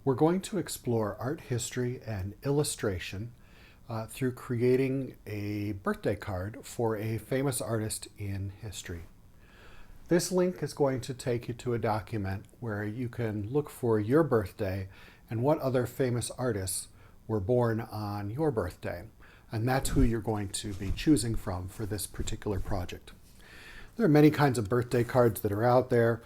We're going to explore art history and illustration through creating a birthday card for a famous artist in history. This link is going to take you to a document where you can look for your birthday and what other famous artists were born on your birthday. And that's who you're going to be choosing from for this particular project. There are many kinds of birthday cards that are out there.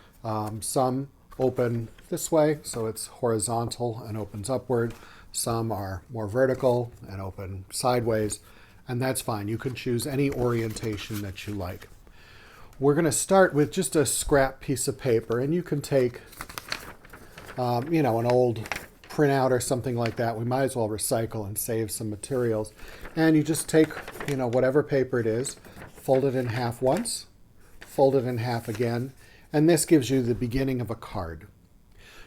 Some open this way, so it's horizontal and opens upward. Some are more vertical and open sideways, and that's fine. You can choose any orientation that you like. We're going to start with just a scrap piece of paper, and you can take, an old printout or something like that. We might as well recycle and save some materials. And you just take, whatever paper it is, fold it in half once, fold it in half again, and this gives you the beginning of a card.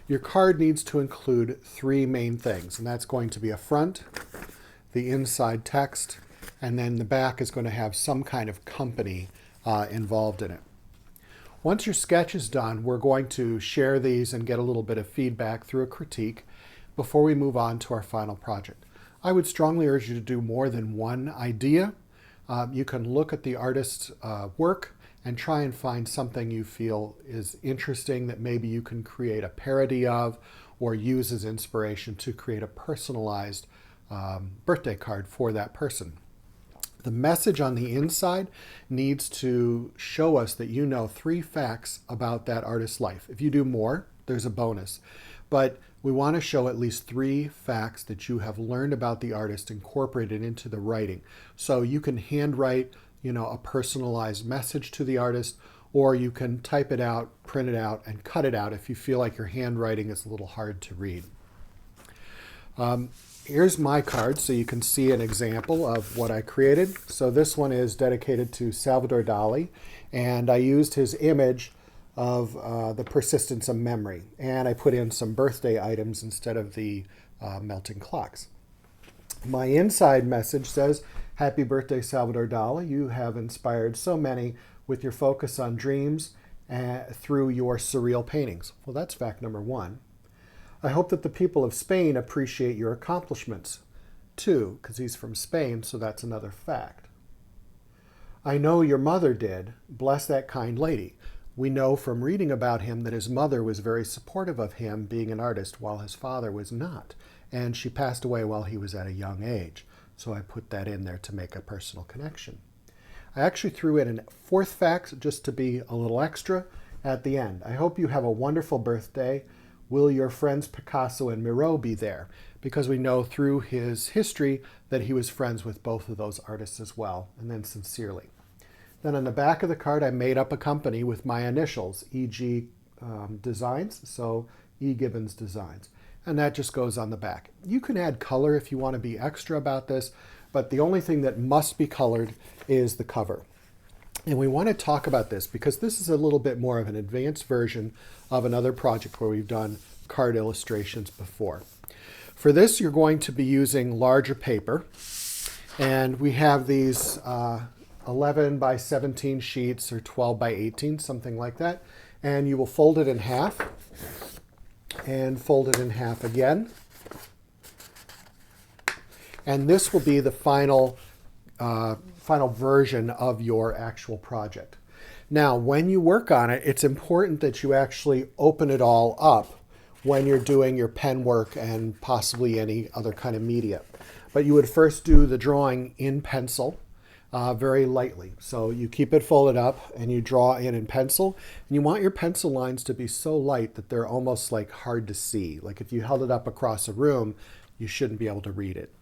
Your card needs to include three main things, and that's going to be a front, the inside text, and then the back is going to have some kind of company involved in it. Once your sketch is done, we're going to share these and get a little bit of feedback through a critique before we move on to our final project. I would strongly urge you to do more than one idea. You can look at the artist's work and try and find something you feel is interesting that maybe you can create a parody of or use as inspiration to create a personalized birthday card for that person. The message on the inside needs to show us that you know 3 facts about that artist's life. If you do more, there's a bonus. But we want to show at least 3 facts that you have learned about the artist incorporated into the writing. So you can handwrite a personalized message to the artist, or you can type it out, print it out, and cut it out if you feel like your handwriting is a little hard to read. Here's my card so you can see an example of what I created. So this one is dedicated to Salvador Dali, and I used his image of the persistence of memory, and I put in some birthday items instead of the melting clocks. My inside message says, "Happy birthday, Salvador Dali. You have inspired so many with your focus on dreams through your surreal paintings." Well, that's fact number 1. I hope that the people of Spain appreciate your accomplishments. 2, because he's from Spain, so that's another fact. I know your mother did. Bless that kind lady. We know from reading about him that his mother was very supportive of him being an artist while his father was not. And she passed away while he was at a young age. So I put that in there to make a personal connection. I actually threw in a 4th fact just to be a little extra at the end. I hope you have a wonderful birthday. Will your friends Picasso and Miro be there? Because we know through his history that he was friends with both of those artists as well, and then sincerely. Then on the back of the card, I made up a company with my initials, E.G. Designs, so E. Gibbons Designs. And that just goes on the back. You can add color if you want to be extra about this, but the only thing that must be colored is the cover. And we want to talk about this because this is a little bit more of an advanced version of another project where we've done card illustrations before. For this, you're going to be using larger paper, and we have these 11 by 17 sheets or 12 by 18, something like that, and you will fold it in half and fold it in half again. And this will be the final version of your actual project. Now, when you work on it, it's important that you actually open it all up when you're doing your pen work and possibly any other kind of media. But you would first do the drawing in pencil very lightly. So you keep it folded up and you draw in pencil. And you want your pencil lines to be so light that they're almost like hard to see. Like if you held it up across a room, you shouldn't be able to read it.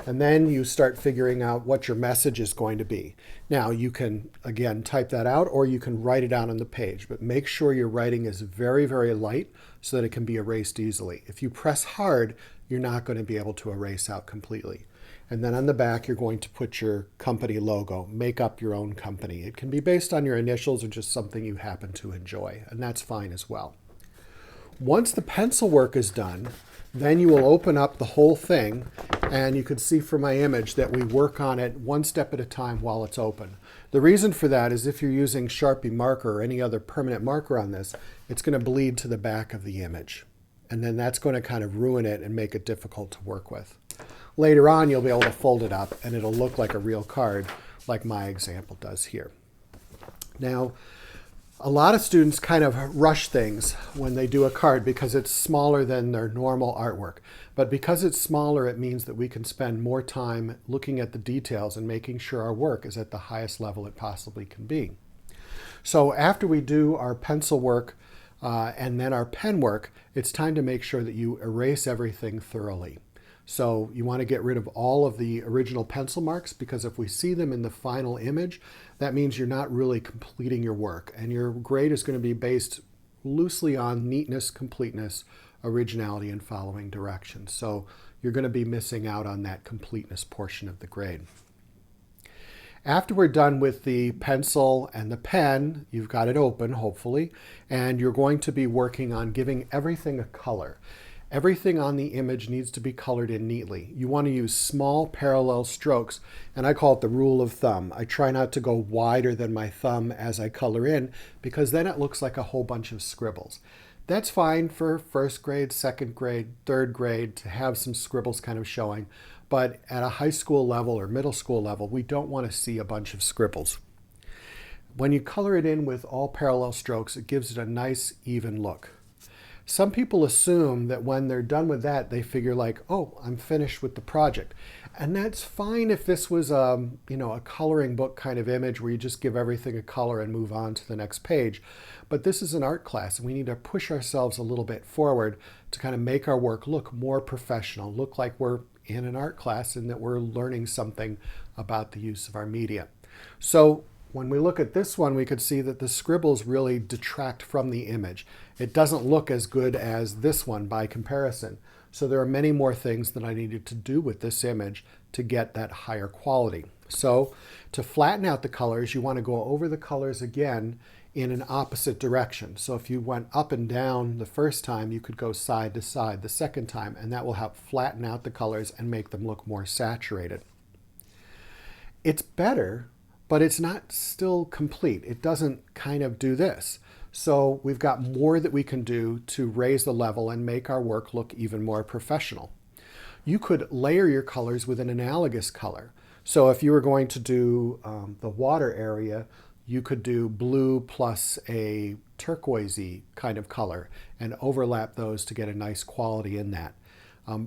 And then you start figuring out what your message is going to be. Now you can, again, type that out or you can write it out on the page, but make sure your writing is very, very light so that it can be erased easily. If you press hard, you're not going to be able to erase out completely. And then on the back, you're going to put your company logo. Make up your own company. It can be based on your initials or just something you happen to enjoy, and that's fine as well. Once the pencil work is done, then you will open up the whole thing, and you can see from my image that we work on it one step at a time while it's open. The reason for that is if you're using Sharpie marker or any other permanent marker on this, it's going to bleed to the back of the image. and then that's going to kind of ruin it and make it difficult to work with. Later on, you'll be able to fold it up and it'll look like a real card, like my example does here. Now, a lot of students kind of rush things when they do a card because it's smaller than their normal artwork. But because it's smaller, it means that we can spend more time looking at the details and making sure our work is at the highest level it possibly can be. So after we do our pencil work and then our pen work, it's time to make sure that you erase everything thoroughly. So you want to get rid of all of the original pencil marks, because if we see them in the final image, that means you're not really completing your work. And your grade is going to be based loosely on neatness, completeness, originality, and following directions. So you're going to be missing out on that completeness portion of the grade. After we're done with the pencil and the pen, you've got it open, hopefully, and you're going to be working on giving everything a color. Everything on the image needs to be colored in neatly. You want to use small parallel strokes, and I call it the rule of thumb. I try not to go wider than my thumb as I color in, because then it looks like a whole bunch of scribbles. That's fine for first grade, second grade, third grade to have some scribbles kind of showing, but at a high school level or middle school level, we don't want to see a bunch of scribbles. When you color it in with all parallel strokes, it gives it a nice, even look. Some people assume that when they're done with that, they figure like, oh, I'm finished with the project. And that's fine if this was a coloring book kind of image where you just give everything a color and move on to the next page. But this is an art class, and we need to push ourselves a little bit forward to kind of make our work look more professional, look like we're in an art class and that we're learning something about the use of our media. So when we look at this one, we could see that the scribbles really detract from the image. It doesn't look as good as this one by comparison. So there are many more things that I needed to do with this image to get that higher quality. So to flatten out the colors, you want to go over the colors again in an opposite direction. So if you went up and down the first time, you could go side to side the second time, and that will help flatten out the colors and make them look more saturated. It's better, but it's not still complete. It doesn't kind of do this. So we've got more that we can do to raise the level and make our work look even more professional. You could layer your colors with an analogous color. So if you were going to do the water area, you could do blue plus a turquoisey kind of color and overlap those to get a nice quality in that.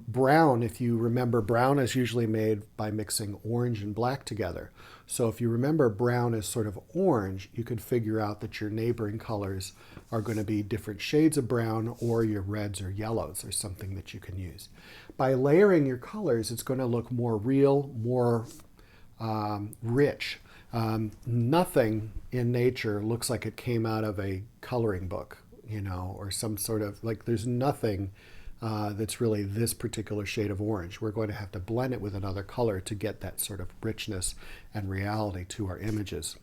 Brown, if you remember, brown is usually made by mixing orange and black together. So if you remember brown is sort of orange, you could figure out that your neighboring colors are going to be different shades of brown, or your reds or yellows or something that you can use. By layering your colors, it's going to look more real, more rich. Nothing in nature looks like it came out of a coloring book, or some sort of, like, there's nothing that's really this particular shade of orange. We're going to have to blend it with another color to get that sort of richness and reality to our images.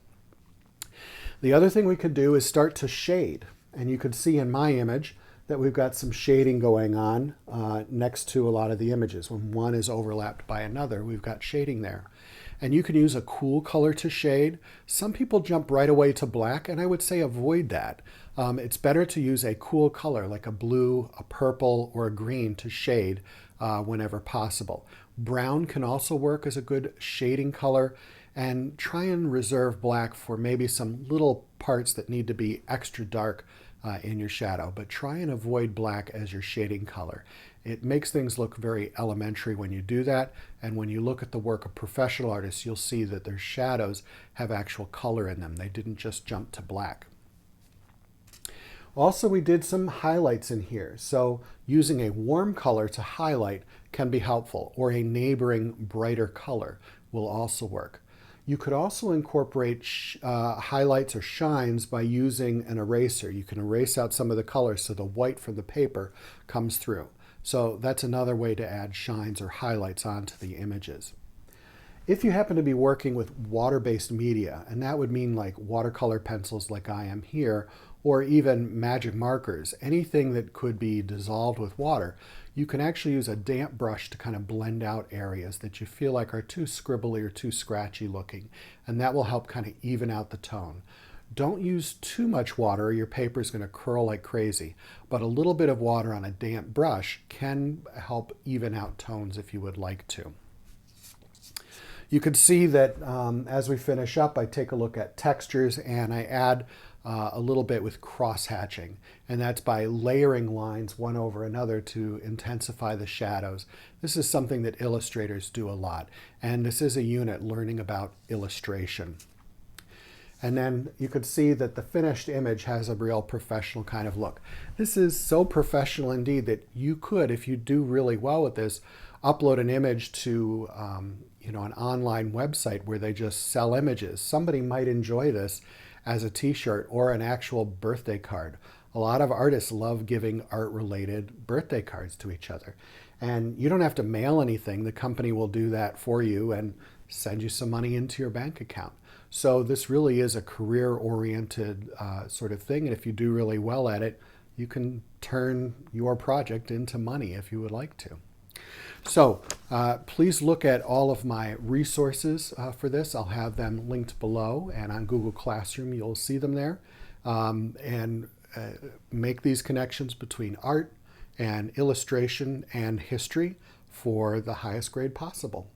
The other thing we could do is start to shade. And you could see in my image that we've got some shading going on next to a lot of the images. When one is overlapped by another, we've got shading there. And you can use a cool color to shade. Some people jump right away to black, and I would say avoid that. It's better to use a cool color like a blue, a purple, or a green to shade whenever possible. Brown can also work as a good shading color, and try and reserve black for maybe some little parts that need to be extra dark in your shadow, but try and avoid black as your shading color. It makes things look very elementary when you do that, and when you look at the work of professional artists, you'll see that their shadows have actual color in them. They didn't just jump to black. Also, we did some highlights in here. So using a warm color to highlight can be helpful, or a neighboring brighter color will also work. You could also incorporate highlights or shines by using an eraser. You can erase out some of the colors so the white from the paper comes through. So that's another way to add shines or highlights onto the images. If you happen to be working with water-based media, and that would mean like watercolor pencils like I am here, or even magic markers, anything that could be dissolved with water, you can actually use a damp brush to kind of blend out areas that you feel like are too scribbly or too scratchy looking, and that will help kind of even out the tone. Don't use too much water or your paper is going to curl like crazy, but a little bit of water on a damp brush can help even out tones if you would like to. You can see that as we finish up, I take a look at textures and I add a little bit with cross-hatching, and that's by layering lines one over another to intensify the shadows. This is something that illustrators do a lot, and this is a unit learning about illustration. And then you could see that the finished image has a real professional kind of look. This is so professional indeed that you could, if you do really well with this, upload an image to an online website where they just sell images. Somebody might enjoy this as a t-shirt or an actual birthday card. A lot of artists love giving art-related birthday cards to each other. And you don't have to mail anything. The company will do that for you and send you some money into your bank account. So this really is a career-oriented sort of thing. And if you do really well at it, you can turn your project into money if you would like to. So please look at all of my resources for this. I'll have them linked below, and on Google Classroom you'll see them there. And make these connections between art and illustration and history for the highest grade possible.